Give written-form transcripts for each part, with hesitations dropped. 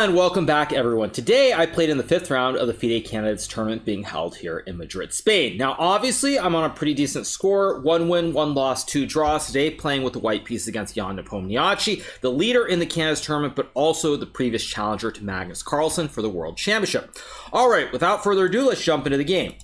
And welcome back, everyone. Today I played in the 5th round of the FIDE Candidates tournament being held here in Madrid, Spain. Now obviously I'm on a pretty decent score, 1 win, 1 loss, 2 draws. Today playing with the white piece against Jan Nepomniachtchi, the leader in the Candidates tournament, but also the previous challenger to Magnus Carlsen for the World Championship. Alright, without further ado, let's jump into the game.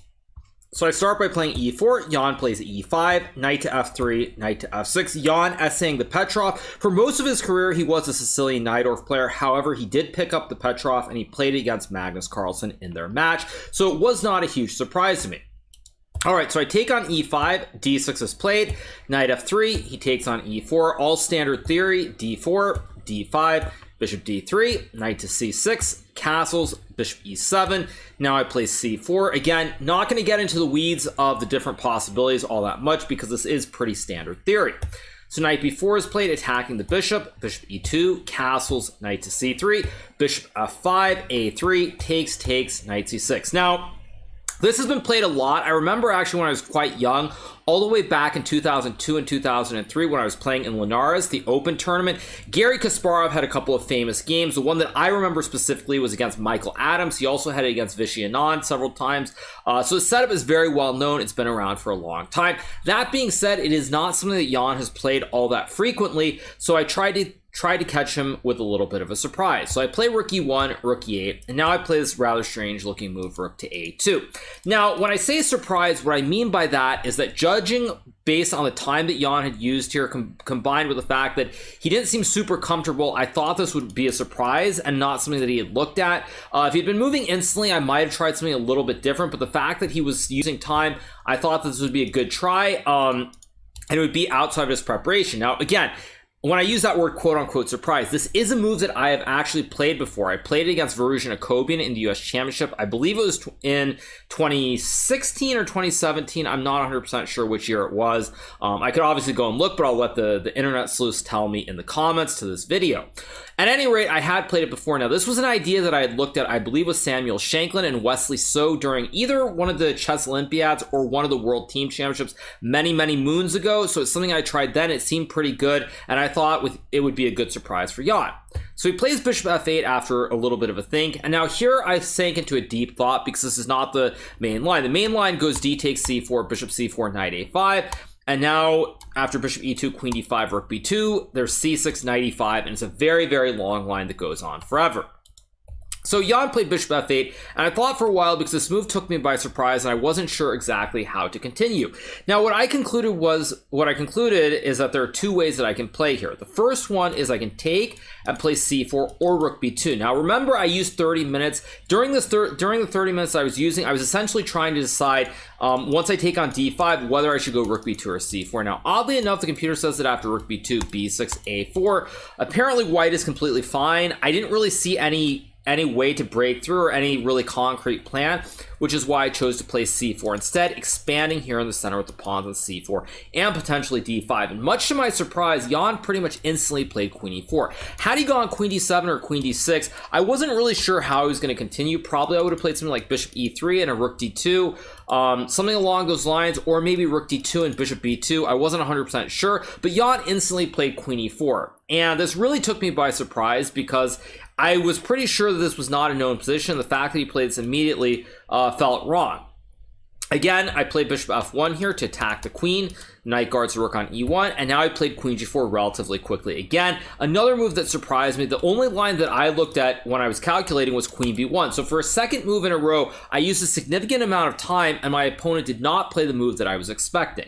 So I start by playing e4, Jan plays e5, knight to f3, knight to f6, Jan essaying the Petrov. For most of his career, he was a Sicilian Najdorf player. However, he did pick up the Petrov and he played against Magnus Carlsen in their match. So it was not a huge surprise to me. Alright, so I take on e5, d6 is played, knight f3, he takes on e4, all standard theory, d4, d5, bishop d3, knight to c6, castles, bishop e7. Now I play c4. Again, not going to get into the weeds of the different possibilities all that much because this is pretty standard theory. So knight b4 is played, attacking the bishop, bishop e2, castles, knight to c3, bishop f5, a3, takes, knight c6. Now, this has been played a lot. I remember actually when I was quite young, all the way back in 2002 and 2003 when I was playing in Linares, the Open tournament. Garry Kasparov had a couple of famous games. The one that I remember specifically was against Michael Adams. He also had it against Vishy Anand several times. So the setup is very well known. It's been around for a long time. That being said, it is not something that Jan has played all that frequently. So I tried to catch him with a little bit of a surprise. So I play rook e1, rook e8, and now I play this rather strange looking move, rook to a2. Now, when I say surprise, what I mean by that is that judging based on the time that Jan had used here, combined with the fact that he didn't seem super comfortable, I thought this would be a surprise and not something that he had looked at. If he'd been moving instantly, I might have tried something a little bit different, but the fact that he was using time, I thought this would be a good try, and it would be outside of his preparation. Now, again, when I use that word quote-unquote surprise, this is a move that I have actually played before. I played it against Varuzhin Akobian in the US Championship. I believe it was in 2016 or 2017. I'm not 100% sure which year it was. I could obviously go and look, but I'll let the internet sleuths tell me in the comments to this video. At any rate, I had played it before. Now, this was an idea that I had looked at, I believe, with Samuel Shanklin and Wesley So during either one of the Chess Olympiads or one of the World Team Championships many moons ago. So it's something I tried then. It seemed pretty good, and I thought it would be a good surprise for Jan. So he plays bishop f8 after a little bit of a think, and now here I sank into a deep thought because this is not the main line. The main line goes d takes c4, bishop c4, knight a5. And now, after bishop e2, queen d5, rook b2, there's c6, knight e5, and it's a very long line that goes on forever. So Jan played bishop f8, and I thought for a while because this move took me by surprise and I wasn't sure exactly how to continue. Now what I concluded is that there are two ways that I can play here. The first one is I can take and play c4 or rook b2. Now remember, I used 30 minutes. During the 30 minutes I was essentially trying to decide once I take on d5 whether I should go rook b2 or c4. Now oddly enough, the computer says that after rook b2, b6, a4. Apparently white is completely fine. I didn't really see any way to break through or any really concrete plan, which is why I chose to play c4 instead, expanding here in the center with the pawns on c4 and potentially d5. And much to my surprise, Jan pretty much instantly played queen e4. Had he gone queen d7 or queen d6, I wasn't really sure how he was going to continue. Probably I would have played something like bishop e3 and a rook d2, something along those lines, or maybe rook d2 and bishop b2. I wasn't 100% sure, but Jan instantly played queen e4. And this really took me by surprise because I was pretty sure that this was not a known position. The fact that he played this immediately felt wrong. Again, I played bishop f1 here to attack the queen. Knight guards the rook on e1, and now I played queen g4 relatively quickly. Again, another move that surprised me. The only line that I looked at when I was calculating was queen b1. So for a second move in a row, I used a significant amount of time, and my opponent did not play the move that I was expecting.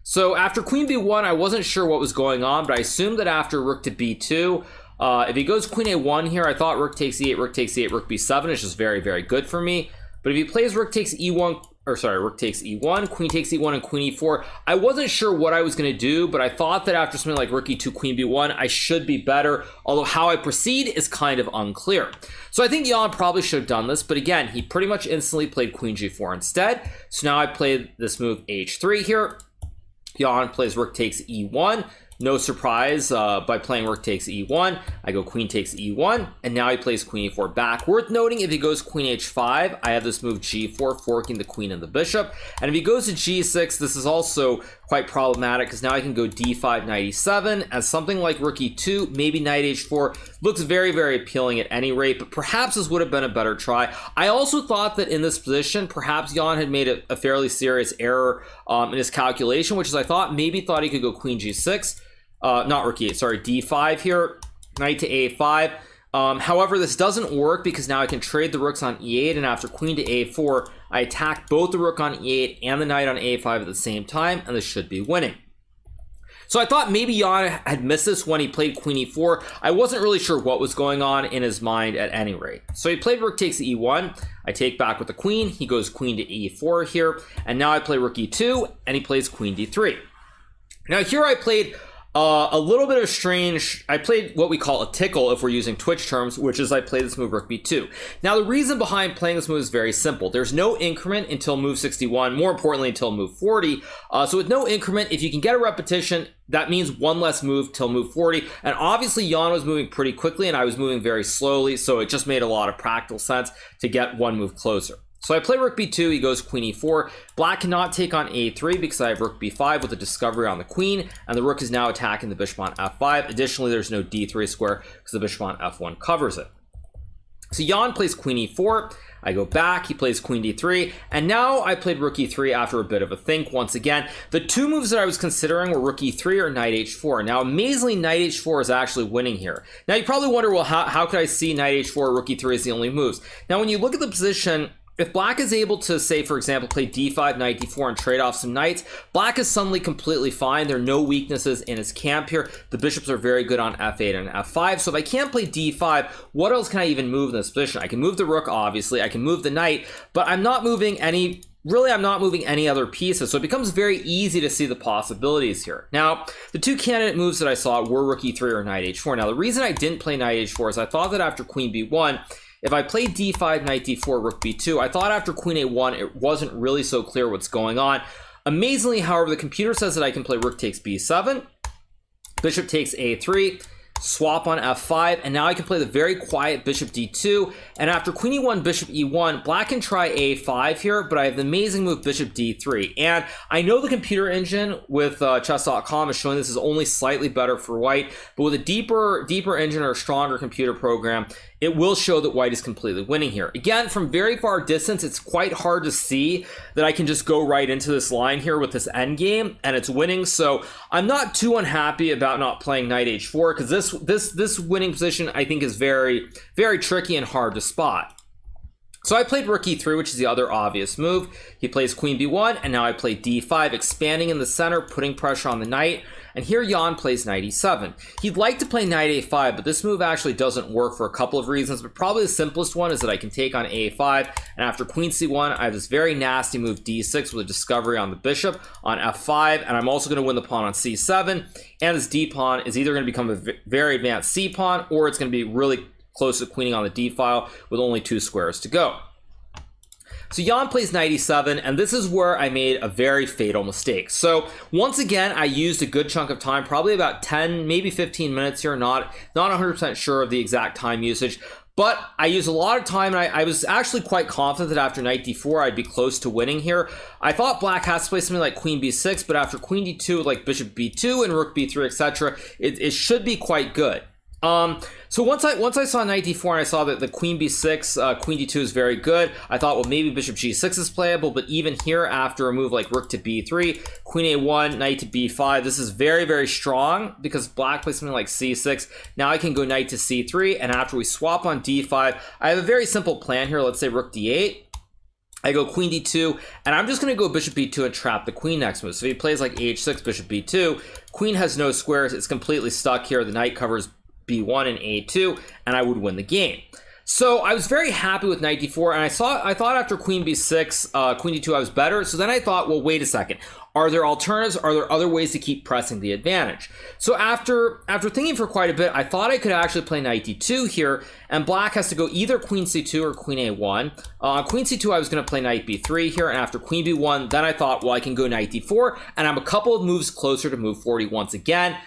So after queen b1, I wasn't sure what was going on, but I assumed that after rook to b2, if he goes queen a1 here, I thought rook takes e8, rook takes e8, rook b7 is just very good for me. But if he plays rook takes e1, rook takes e1, queen takes e1, and queen e4, I wasn't sure what I was going to do, but I thought that after something like rook e2, queen b1, I should be better, although how I proceed is kind of unclear. So I think Jan probably should have done this, but again, he pretty much instantly played queen g4 instead. So now I played this move h3 here. Jan plays rook takes e1. No surprise, by playing rook takes e1, I go queen takes e1, and now he plays queen e4 back. Worth noting, if he goes queen h5, I have this move g4, forking the queen and the bishop. And if he goes to g6, this is also quite problematic because now I can go d5 knight e7 as something like rook e2, maybe knight h4 looks very, very appealing at any rate, but perhaps this would have been a better try. I also thought that in this position, perhaps Jan had made a fairly serious error in his calculation, which is I thought he thought he could go queen g6, not rook e8, sorry, d5 here, knight to a5. However, this doesn't work because now I can trade the rooks on e8, and after queen to a4, I attack both the rook on e8 and the knight on a5 at the same time, and this should be winning. So I thought maybe Jan had missed this when he played queen e4. I wasn't really sure what was going on in his mind at any rate. So he played rook takes e1. I take back with the queen. He goes queen to e4 here, and now I play rook e2, and he plays queen d3. Now here I played a little bit of strange, I played what we call a tickle if we're using Twitch terms, which is I play this move rook b2. Now the reason behind playing this move is very simple. There's no increment until move 61, more importantly until move 40. So with no increment, if you can get a repetition, that means one less move till move 40. And obviously Jan was moving pretty quickly and I was moving very slowly, so it just made a lot of practical sense to get one move closer. So I play rook b2, he goes queen e4. Black cannot take on a3 because I have rook b5 with a discovery on the queen, and the rook is now attacking the bishop on f5. Additionally, there's no d3 square because the bishop on f1 covers it. So Jan plays queen e4. I go back, he plays queen d3, and now I played rook e3 after a bit of a think once again. The two moves that I was considering were rook e3 or knight h4. Now, amazingly, knight h4 is actually winning here. Now, you probably wonder, well, how could I see knight h4 or rook e3 as the only moves? Now, when you look at the position, if Black is able to, say, for example, play d5, knight d4, and trade off some knights, Black is suddenly completely fine. There are no weaknesses in his camp here. The bishops are very good on f8 and f5. So if I can't play d5, what else can I even move in this position? I can move the rook, obviously. I can move the knight, but I'm not moving any... Really, I'm not moving any other pieces, so it becomes very easy to see the possibilities here. Now, the two candidate moves that I saw were rook e3 or knight h4. Now, the reason I didn't play knight h4 is I thought that after queen b1, if I played d5, knight d4, rook b2, I thought after queen a1, it wasn't really so clear what's going on. Amazingly, however, the computer says that I can play rook takes b7, bishop takes a3, swap on f5, and now I can play the very quiet bishop d2, and after queen e1, bishop e1, Black can try a5 here, but I have the amazing move bishop d3, and I know the computer engine with chess.com is showing this is only slightly better for white, but with a deeper engine or a stronger computer program, it will show that white is completely winning here. Again, from very far distance, it's quite hard to see that I can just go right into this line here with this endgame, and it's winning. So I'm not too unhappy about not playing knight h4 because this winning position I think is very, very tricky and hard to spot. So I played rook e3, which is the other obvious move. He plays queen b1, and now I play d5, expanding in the center, putting pressure on the knight. And here Jan plays knight e7. He'd like to play knight a5, but this move actually doesn't work for a couple of reasons, but probably the simplest one is that I can take on a5, and after queen c1, I have this very nasty move d6 with a discovery on the bishop on f5, and I'm also going to win the pawn on c7, and this d pawn is either going to become a very advanced c pawn, or it's going to be really close to queening on the d file with only 2 squares to go. So Jan plays knight e7, and this is where I made a very fatal mistake. So once again, I used a good chunk of time, probably about 10, maybe 15 minutes here, not 100% sure of the exact time usage, but I used a lot of time, and I was actually quite confident that after knight d4, I'd be close to winning here. I thought Black has to play something like queen b6, but after queen d2, like bishop b2 and rook b3, etc., it should be quite good. So once I saw knight d4 and I saw that the queen b6, queen d2 is very good, I thought, well, maybe bishop g6 is playable, but even here, after a move like rook to b3, queen a1, knight to b5, this is very, very strong because Black plays something like c6. Now I can go knight to c3, and after we swap on d5, I have a very simple plan here. Let's say rook d8. I go queen d2, and I'm just going to go bishop b2 and trap the queen next move. So if he plays like h6, bishop b2, queen has no squares, it's completely stuck here. The knight covers b1 and a2, and I would win the game. So I was very happy with knight d4, and I thought after queen b6, queen d2, I was better. So then I thought, well, wait a second. Are there alternatives? Are there other ways to keep pressing the advantage? So after thinking for quite a bit, I thought I could actually play knight d2 here, and Black has to go either queen c2 or queen a1. Queen c2, I was going to play knight b3 here, and after queen b1, then I thought, well, I can go knight d4, and I'm a couple of moves closer to move 40 once again.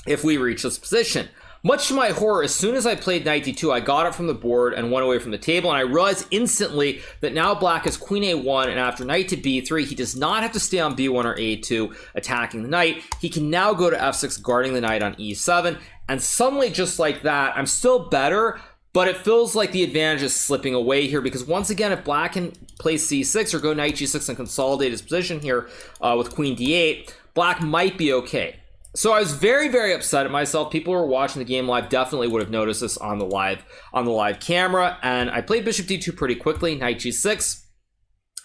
If we reach this position. Much to my horror, as soon as I played knight d2, I got it from the board and went away from the table, and I realized instantly that now black has queen a1, and after knight to b3, he does not have to stay on b1 or a2 attacking the knight. He can now go to f6, guarding the knight on e7, and suddenly, just like that, I'm still better, but it feels like the advantage is slipping away here, because once again, if black can play c6 or go knight g6 and consolidate his position here with queen d8, black might be okay. So I was very, very upset at myself. People who were watching the game live definitely would have noticed this on the live camera, and I played bishop d2 pretty quickly, knight g6.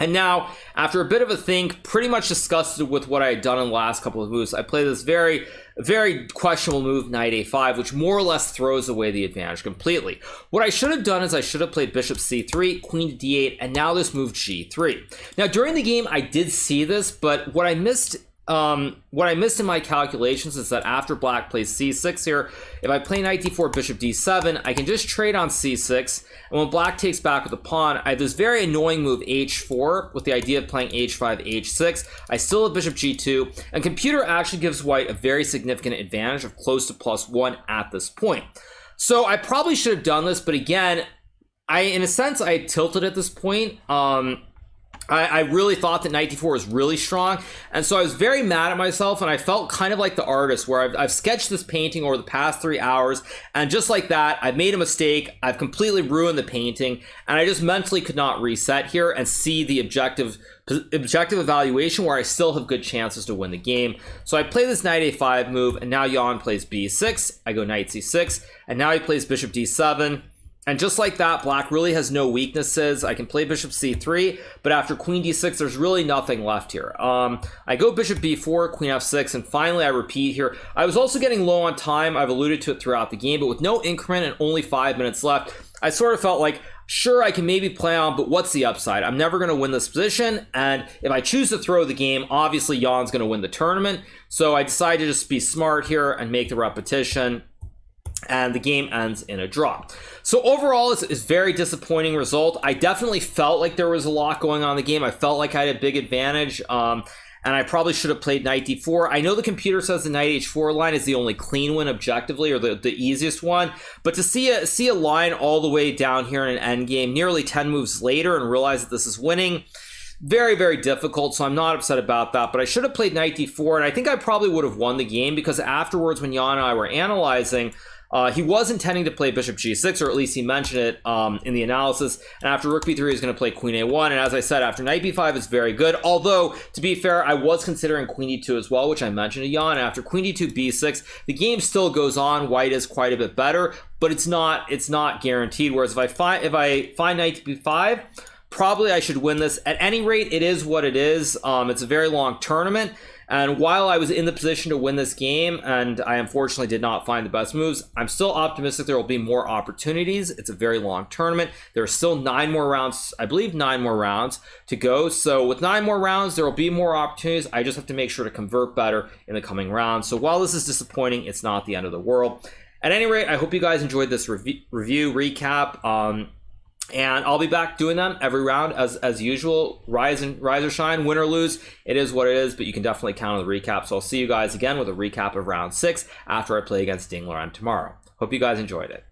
And now, after a bit of a think, pretty much disgusted with what I had done in the last couple of moves, I play this very, very questionable move, knight a5, which more or less throws away the advantage completely. What I should have done is I should have played bishop c3, queen to d8, and now this move g3. Now, during the game, I did see this, but what I missed in my calculations is that after black plays c6 here, if I play knight d4, bishop d7, I can just trade on c6, and when black takes back with the pawn, I have this very annoying move h4 with the idea of playing h5, h6. I still have bishop g2, and computer actually gives white a very significant advantage of close to +1 at this point. So I probably should have done this, but again, in a sense, I tilted at this point. I really thought that knight d4 was really strong, and so I was very mad at myself, and I felt kind of like the artist where I've sketched this painting over the past 3 hours, and just like that, I've made a mistake, I've completely ruined the painting, and I just mentally could not reset here and see the objective evaluation where I still have good chances to win the game. So I play this knight a5 move, and now Jan plays b6, I go knight c6, and now he plays bishop d7. And just like that, black really has no weaknesses. I can play bishop c3, but after queen d6, there's really nothing left here. I go bishop b4, queen f6, and finally I repeat here. I was also getting low on time. I've alluded to it throughout the game, but with no increment and only 5 minutes left, I sort of felt like, sure, I can maybe play on, but what's the upside? I'm never going to win this position, and if I choose to throw the game, obviously Jan's going to win the tournament. So I decided to just be smart here and make the repetition, and the game ends in a draw. So overall, it's a very disappointing result. I definitely felt like there was a lot going on in the game. I felt like I had a big advantage, and I probably should have played knight d4. I know the computer says the knight h4 line is the only clean win objectively, or the easiest one, but to see a line all the way down here in an endgame nearly 10 moves later and realize that this is winning, very, very difficult, so I'm not upset about that, but I should have played knight d4, and I think I probably would have won the game, because afterwards, when Jan and I were analyzing, he was intending to play bishop g6, or at least he mentioned it in the analysis, and after rook b3 he was going to play queen a1, and as I said, after knight b5 is very good, although, to be fair, I was considering queen d2 as well, which I mentioned to Jan. After queen d2, b6, the game still goes on. White is quite a bit better, but it's not guaranteed, whereas if I find knight b5, probably I should win this. At any rate, it is what it is. It's a very long tournament, and while I was in the position to win this game, and I unfortunately did not find the best moves, I'm still optimistic there will be more opportunities. It's a very long tournament. There are still 9 more rounds, I believe 9 more rounds to go. So with 9 more rounds, there will be more opportunities. I just have to make sure to convert better in the coming rounds. So while this is disappointing, it's not the end of the world. At any rate, I hope you guys enjoyed this review recap. And I'll be back doing them every round as usual. Rise or shine, win or lose, it is what it is, but you can definitely count on the recap. So I'll see you guys again with a recap of round 6 after I play against Dingler tomorrow. Hope you guys enjoyed it.